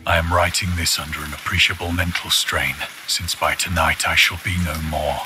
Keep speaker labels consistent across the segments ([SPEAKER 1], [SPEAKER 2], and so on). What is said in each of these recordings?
[SPEAKER 1] I am writing this under an appreciable mental strain, since by tonight I shall be no more.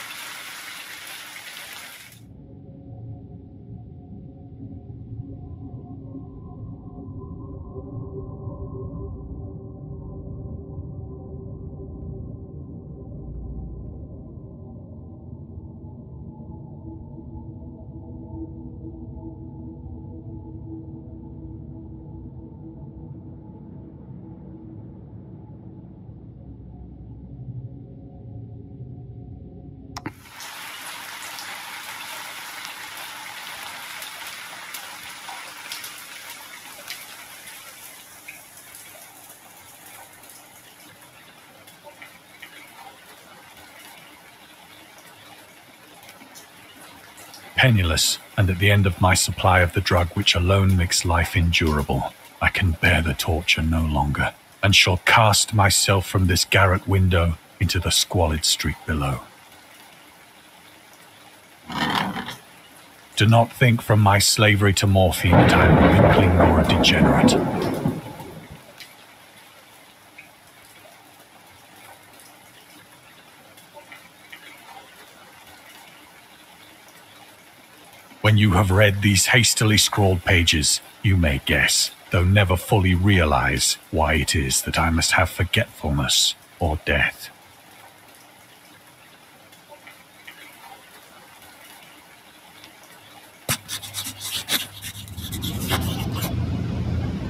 [SPEAKER 1] Penniless, and at the end of my supply of the drug which alone makes life endurable, I can bear the torture no longer, and shall cast myself from this garret window into the squalid street below. Do not think from my slavery to morphine that I am a weakling or a degenerate. When you have read these hastily scrawled pages, you may guess, though never fully realize, why it is that I must have forgetfulness or death.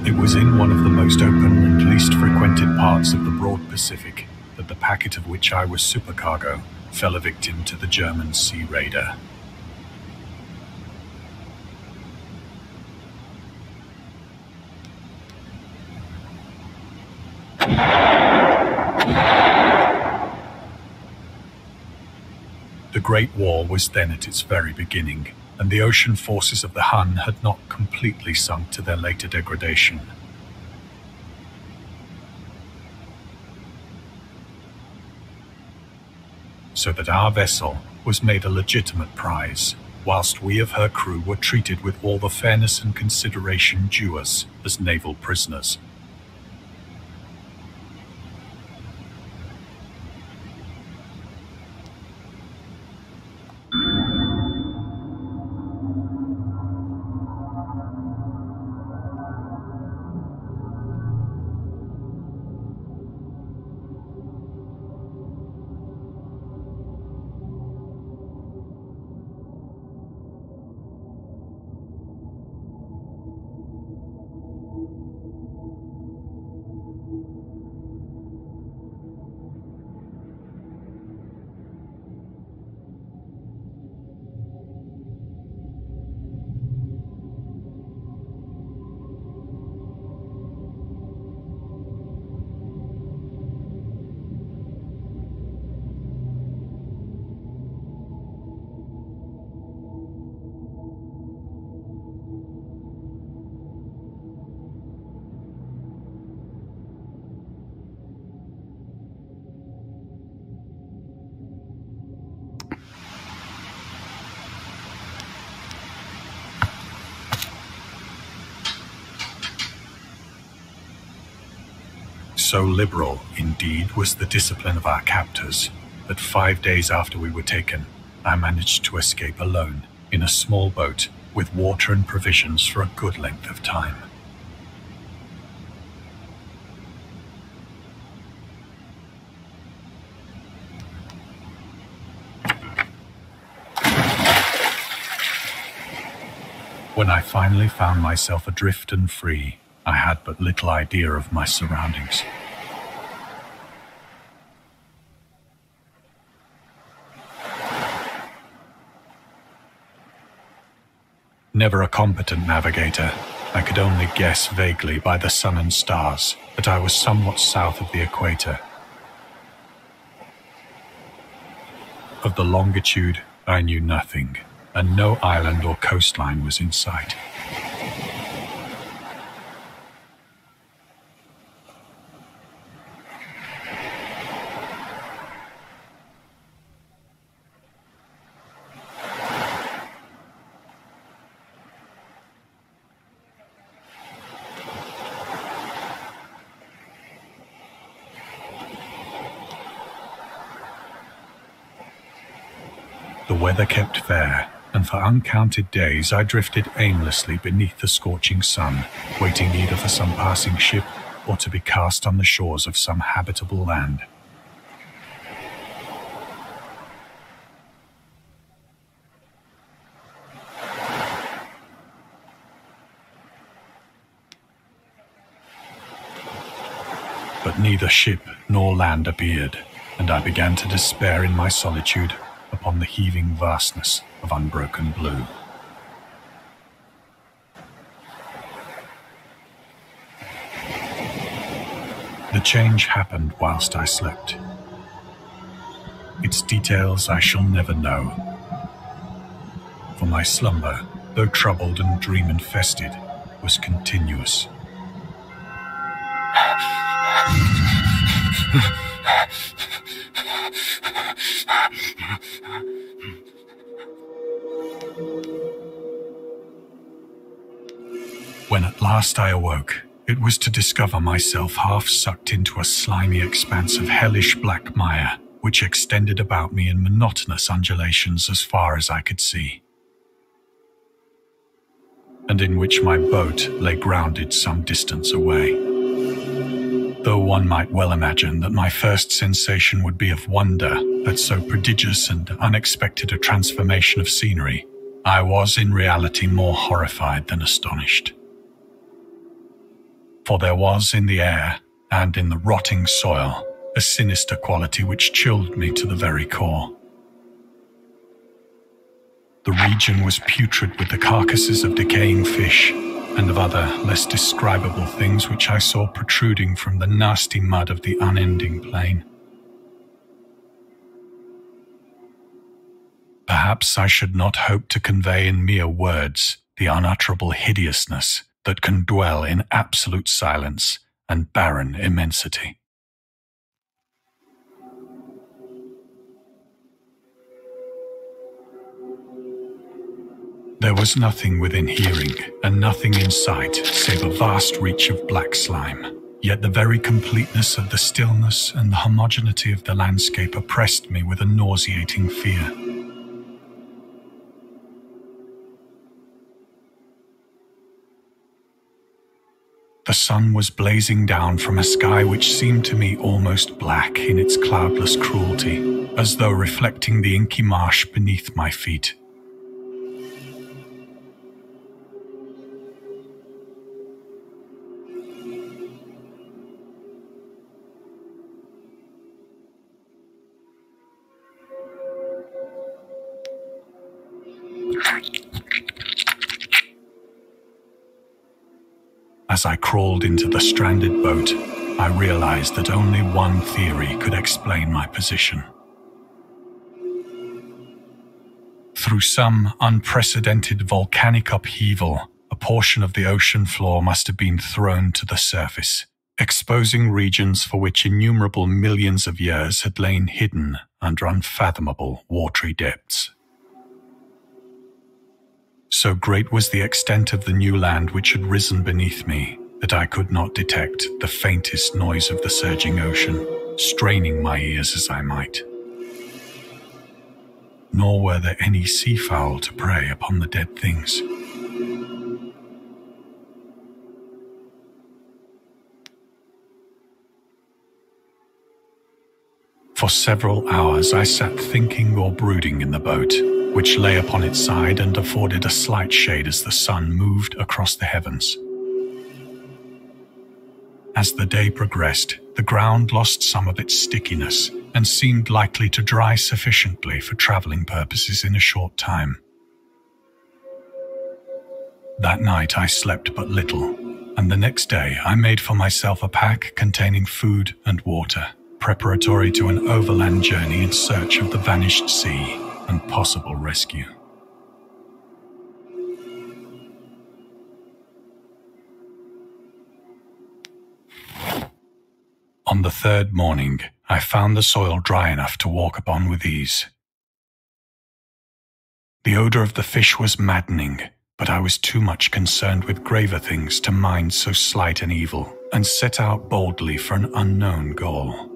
[SPEAKER 1] It was in one of the most open and least frequented parts of the broad Pacific that the packet of which I was supercargo fell a victim to the German sea raider. The Great War was then at its very beginning, and the ocean forces of the Hun had not completely sunk to their later degradation. So that our vessel was made a legitimate prize, whilst we of her crew were treated with all the fairness and consideration due us as naval prisoners. So liberal, indeed, was the discipline of our captors, that 5 days after we were taken, I managed to escape alone, in a small boat, with water and provisions for a good length of time. When I finally found myself adrift and free, I had but little idea of my surroundings. Never a competent navigator, I could only guess vaguely by the sun and stars that I was somewhat south of the equator. Of the longitude, I knew nothing, and no island or coastline was in sight. The weather kept fair, and for uncounted days I drifted aimlessly beneath the scorching sun, waiting either for some passing ship or to be cast on the shores of some habitable land. But neither ship nor land appeared, and I began to despair in my solitude upon the heaving vastness of unbroken blue. The change happened whilst I slept. Its details I shall never know, for my slumber, though troubled and dream-infested, was continuous. When at last I awoke, it was to discover myself half sucked into a slimy expanse of hellish black mire, which extended about me in monotonous undulations as far as I could see, and in which my boat lay grounded some distance away. Though one might well imagine that my first sensation would be of wonder at so prodigious and unexpected a transformation of scenery, I was in reality more horrified than astonished. For there was in the air and in the rotting soil a sinister quality which chilled me to the very core. The region was putrid with the carcasses of decaying fish and of other less describable things which I saw protruding from the nasty mud of the unending plain. Perhaps I should not hope to convey in mere words the unutterable hideousness that can dwell in absolute silence and barren immensity. There was nothing within hearing and nothing in sight save a vast reach of black slime, yet the very completeness of the stillness and the homogeneity of the landscape oppressed me with a nauseating fear. The sun was blazing down from a sky which seemed to me almost black in its cloudless cruelty, as though reflecting the inky marsh beneath my feet. As I crawled into the stranded boat, I realized that only one theory could explain my position. Through some unprecedented volcanic upheaval, a portion of the ocean floor must have been thrown to the surface, exposing regions for which innumerable millions of years had lain hidden under unfathomable watery depths. So great was the extent of the new land which had risen beneath me that I could not detect the faintest noise of the surging ocean, straining my ears as I might. Nor were there any seafowl to prey upon the dead things. For several hours I sat thinking or brooding in the boat, which lay upon its side and afforded a slight shade as the sun moved across the heavens. As the day progressed, the ground lost some of its stickiness and seemed likely to dry sufficiently for traveling purposes in a short time. That night I slept but little, and the next day I made for myself a pack containing food and water, preparatory to an overland journey in search of the vanished sea and possible rescue. On the third morning, I found the soil dry enough to walk upon with ease. The odor of the fish was maddening, but I was too much concerned with graver things to mind so slight an evil, and set out boldly for an unknown goal.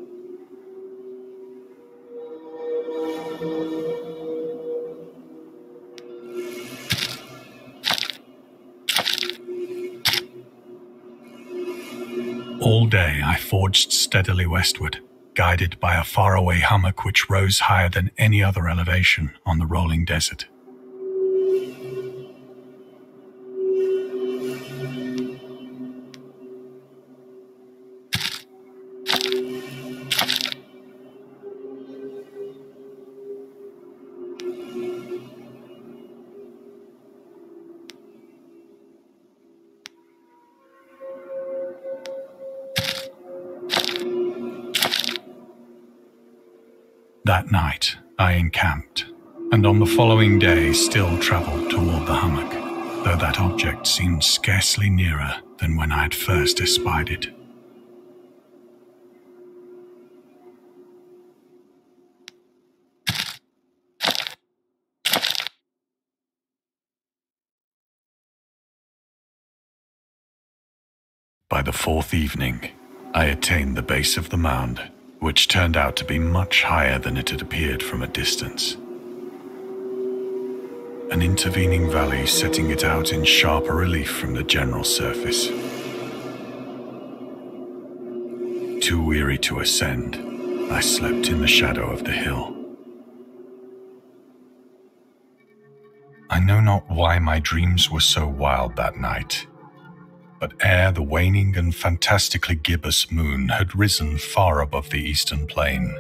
[SPEAKER 1] All day I forged steadily westward, guided by a faraway hummock which rose higher than any other elevation on the rolling desert. That night, I encamped, and on the following day still travelled toward the hummock, though that object seemed scarcely nearer than when I had first espied it. By the fourth evening, I attained the base of the mound, which turned out to be much higher than it had appeared from a distance. An intervening valley setting it out in sharper relief from the general surface. Too weary to ascend, I slept in the shadow of the hill. I know not why my dreams were so wild that night, but ere the waning and fantastically gibbous moon had risen far above the eastern plain,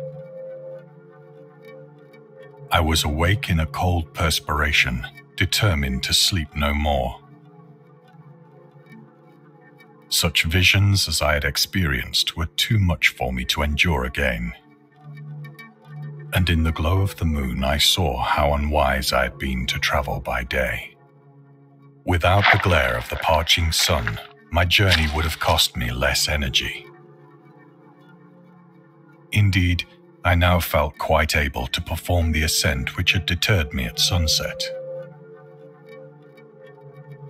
[SPEAKER 1] I was awake in a cold perspiration, determined to sleep no more. Such visions as I had experienced were too much for me to endure again. And in the glow of the moon I saw how unwise I had been to travel by day. Without the glare of the parching sun, my journey would have cost me less energy. Indeed, I now felt quite able to perform the ascent which had deterred me at sunset.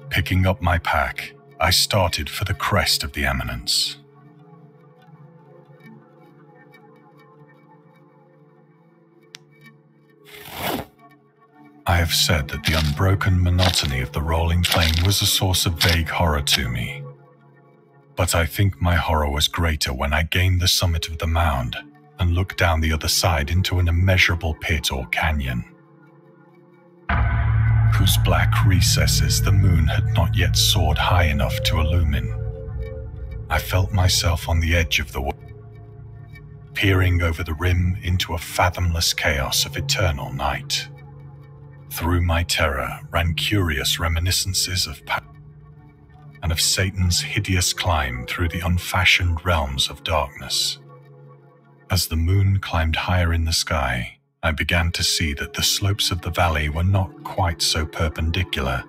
[SPEAKER 1] Picking up my pack, I started for the crest of the eminence. I have said that the unbroken monotony of the rolling plain was a source of vague horror to me. But I think my horror was greater when I gained the summit of the mound and looked down the other side into an immeasurable pit or canyon, whose black recesses the moon had not yet soared high enough to illumine. I felt myself on the edge of the world, peering over the rim into a fathomless chaos of eternal night. Through my terror ran curious reminiscences of and of Satan's hideous climb through the unfashioned realms of darkness. As the moon climbed higher in the sky, I began to see that the slopes of the valley were not quite so perpendicular.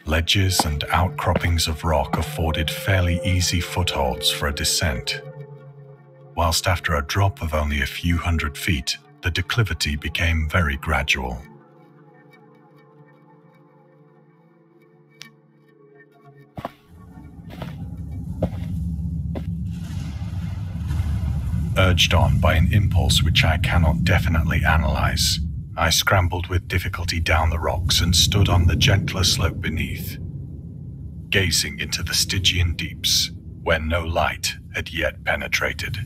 [SPEAKER 1] Ledges and outcroppings of rock afforded fairly easy footholds for a descent, whilst after a drop of only a few hundred feet, the declivity became very gradual. Urged on by an impulse which I cannot definitely analyze, I scrambled with difficulty down the rocks and stood on the gentler slope beneath, gazing into the Stygian deeps, where no light had yet penetrated.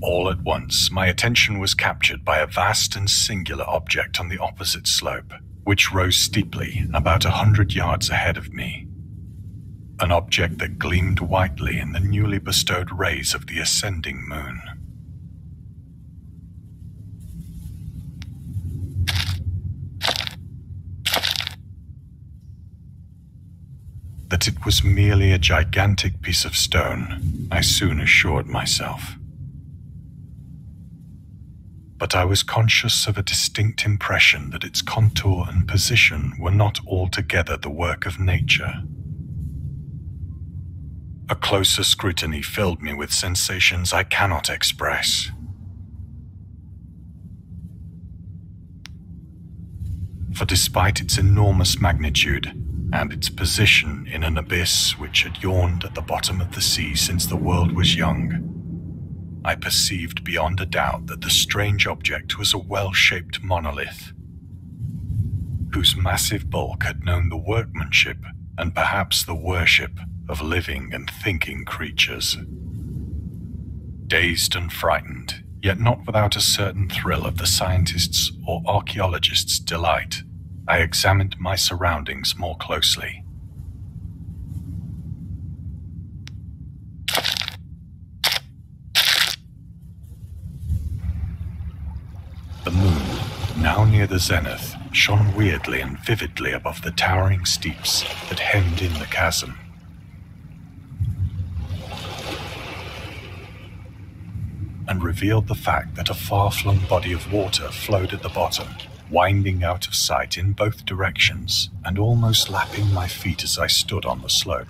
[SPEAKER 1] All at once, my attention was captured by a vast and singular object on the opposite slope, which rose steeply about 100 yards ahead of me. An object that gleamed whitely in the newly bestowed rays of the ascending moon. The That it was merely a gigantic piece of stone, I soon assured myself. But I was conscious of a distinct impression that its contour and position were not altogether the work of nature. A closer scrutiny filled me with sensations I cannot express. For despite its enormous magnitude and its position in an abyss which had yawned at the bottom of the sea since the world was young, I perceived beyond a doubt that the strange object was a well-shaped monolith, whose massive bulk had known the workmanship and perhaps the worship of living and thinking creatures. Dazed and frightened, yet not without a certain thrill of the scientist's or archaeologist's delight, I examined my surroundings more closely. The moon, now near the zenith, shone weirdly and vividly above the towering steeps that hemmed in the chasm. And revealed the fact that a far-flung body of water flowed at the bottom, winding out of sight in both directions and almost lapping my feet as I stood on the slope.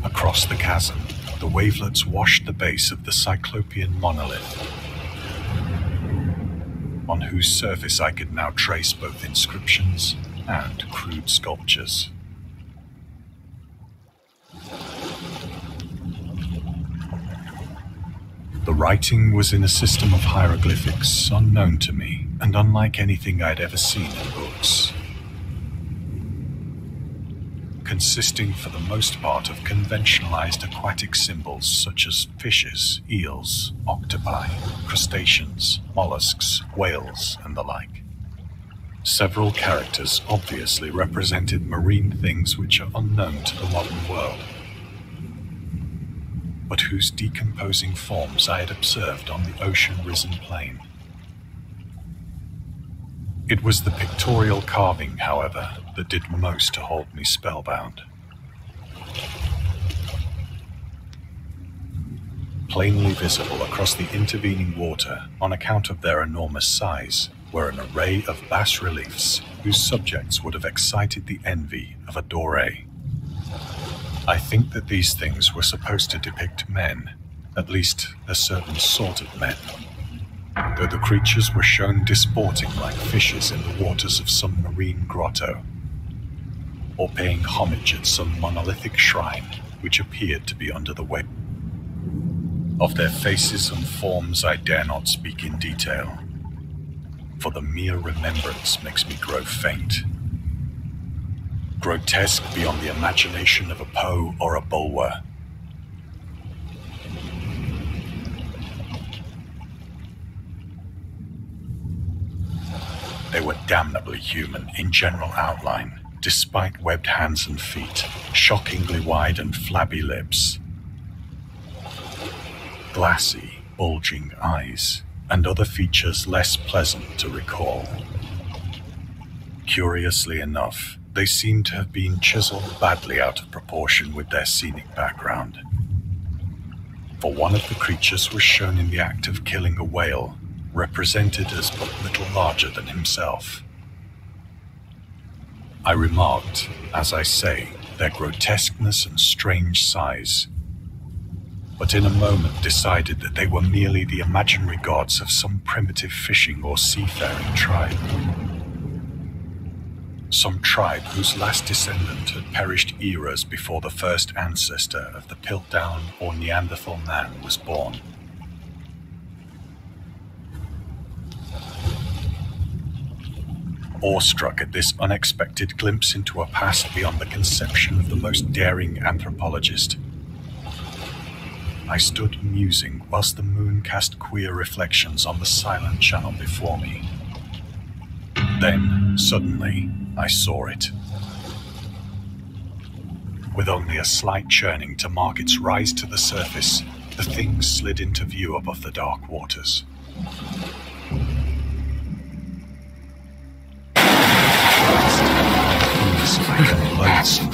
[SPEAKER 1] Across the chasm, the wavelets washed the base of the cyclopean monolith, on whose surface I could now trace both inscriptions and crude sculptures. The writing was in a system of hieroglyphics unknown to me and unlike anything I'd ever seen in books, consisting for the most part of conventionalized aquatic symbols such as fishes, eels, octopi, crustaceans, mollusks, whales, and the like. Several characters obviously represented marine things which are unknown to the modern world, but whose decomposing forms I had observed on the ocean-risen plain. It was the pictorial carving, however, that did most to hold me spellbound. Plainly visible across the intervening water, on account of their enormous size, were an array of bas-reliefs whose subjects would have excited the envy of a Doré. I think that these things were supposed to depict men, at least a certain sort of men, though the creatures were shown disporting like fishes in the waters of some marine grotto, or paying homage at some monolithic shrine which appeared to be under the weight. Of their faces and forms I dare not speak in detail, for the mere remembrance makes me grow faint. Grotesque beyond the imagination of a Poe or a Bulwer. They were damnably human in general outline, despite webbed hands and feet, shockingly wide and flabby lips, glassy, bulging eyes, and other features less pleasant to recall. Curiously enough, they seemed to have been chiseled badly out of proportion with their scenic background. For one of the creatures was shown in the act of killing a whale, represented as but little larger than himself. I remarked, as I say, their grotesqueness and strange size, but in a moment decided that they were merely the imaginary gods of some primitive fishing or seafaring tribe. Some tribe whose last descendant had perished eras before the first ancestor of the Piltdown or Neanderthal man was born. Awestruck at this unexpected glimpse into a past beyond the conception of the most daring anthropologist, I stood musing whilst the moon cast queer reflections on the silent channel before me. Then, suddenly, I saw it. With only a slight churning to mark its rise to the surface, the thing slid into view above the dark waters. I can loathsome.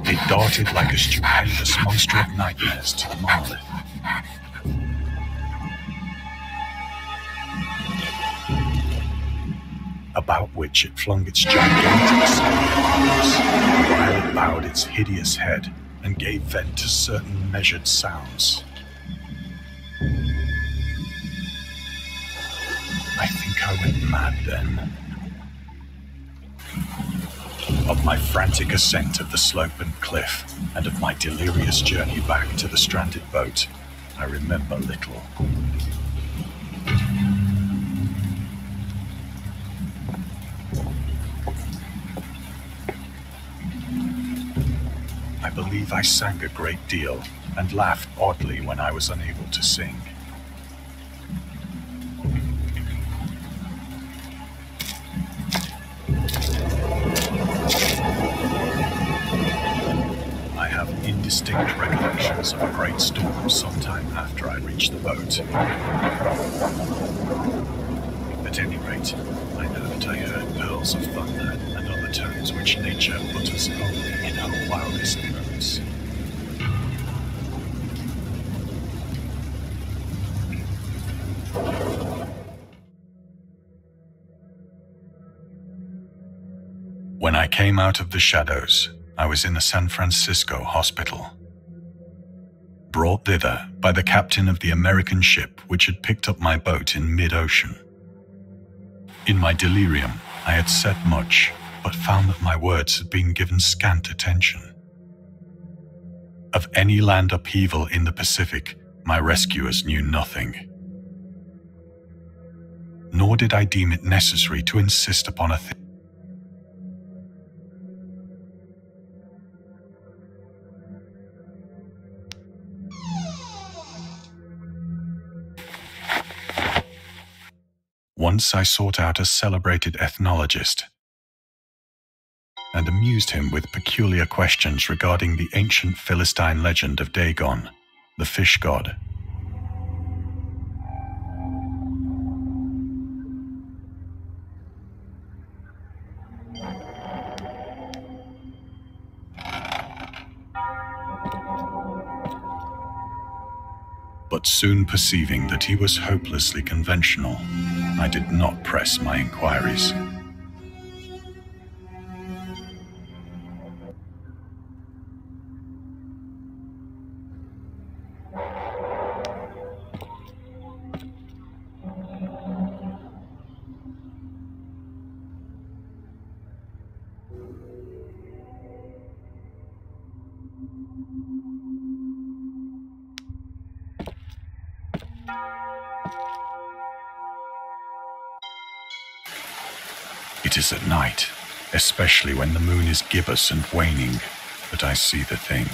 [SPEAKER 1] It darted like a stupendous monster of nightmares to the monolith. About which it flung its gigantic arms, while it bowed its hideous head and gave vent to certain measured sounds. I think I went mad then. Of my frantic ascent of the slope and cliff, and of my delirious journey back to the stranded boat, I remember little. I believe I sang a great deal and laughed oddly when I was unable to sing. I have indistinct recollections of a great storm sometime after I reached the boat. At any rate, I know that I heard pearls of thunder and other tones which nature utters only in her wildest notes. When I came out of the shadows, I was in a San Francisco hospital. Brought thither by the captain of the American ship which had picked up my boat in mid-ocean. In my delirium, I had said much, but found that my words had been given scant attention. Of any land upheaval in the Pacific, my rescuers knew nothing. Nor did I deem it necessary to insist upon a thing. Once I sought out a celebrated ethnologist and amused him with peculiar questions regarding the ancient Philistine legend of Dagon, the fish god. But soon perceiving that he was hopelessly conventional, I did not press my inquiries. It is at night, especially when the moon is gibbous and waning, that I see the thing.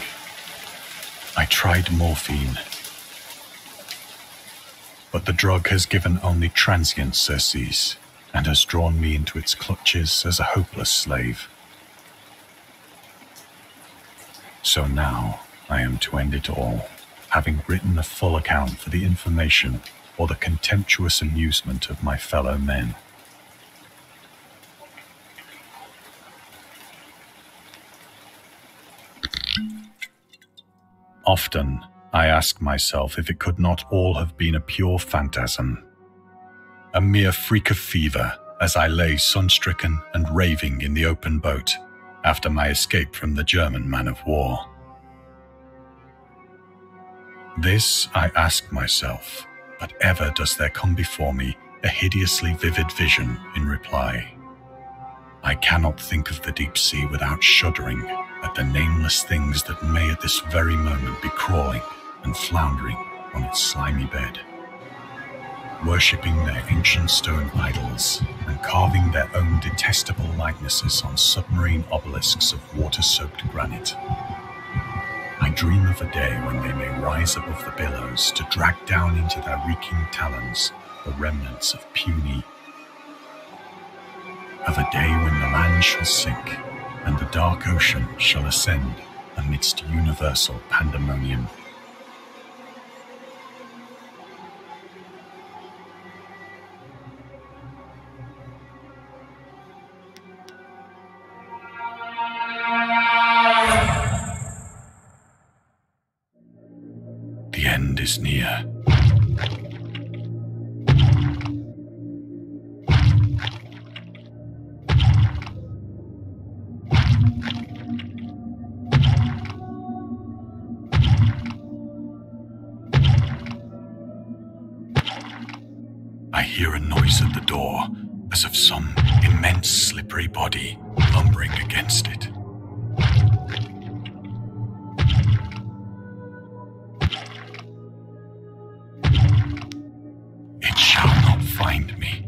[SPEAKER 1] I tried morphine, but the drug has given only transient surcease and has drawn me into its clutches as a hopeless slave. So now I am to end it all, having written a full account for the information or the contemptuous amusement of my fellow men. Often, I ask myself if it could not all have been a pure phantasm, a mere freak of fever as I lay sun-stricken and raving in the open boat after my escape from the German man-of-war. This I ask myself, but ever does there come before me a hideously vivid vision in reply. I cannot think of the deep sea without shuddering at the nameless things that may at this very moment be crawling and floundering on its slimy bed, worshipping their ancient stone idols and carving their own detestable likenesses on submarine obelisks of water-soaked granite. I dream of a day when they may rise above the billows to drag down into their reeking talons the remnants of puny, of a day when the land shall sink and the dark ocean shall ascend amidst universal pandemonium. is near. I hear a noise at the door, as of some immense slippery body lumbering against it. It shall not find me.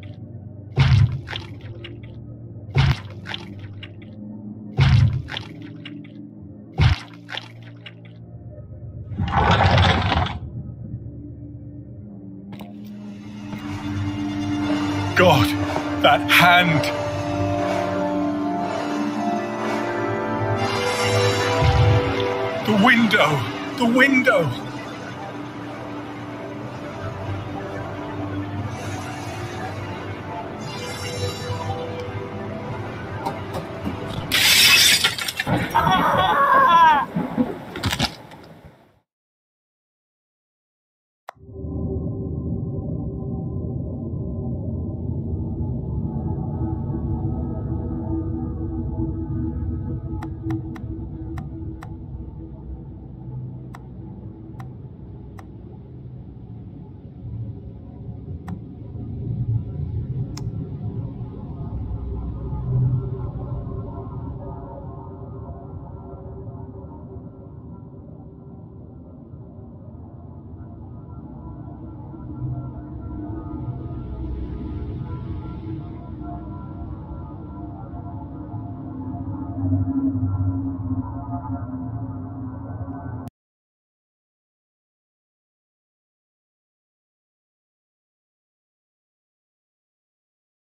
[SPEAKER 1] God, that hand! The window! The window!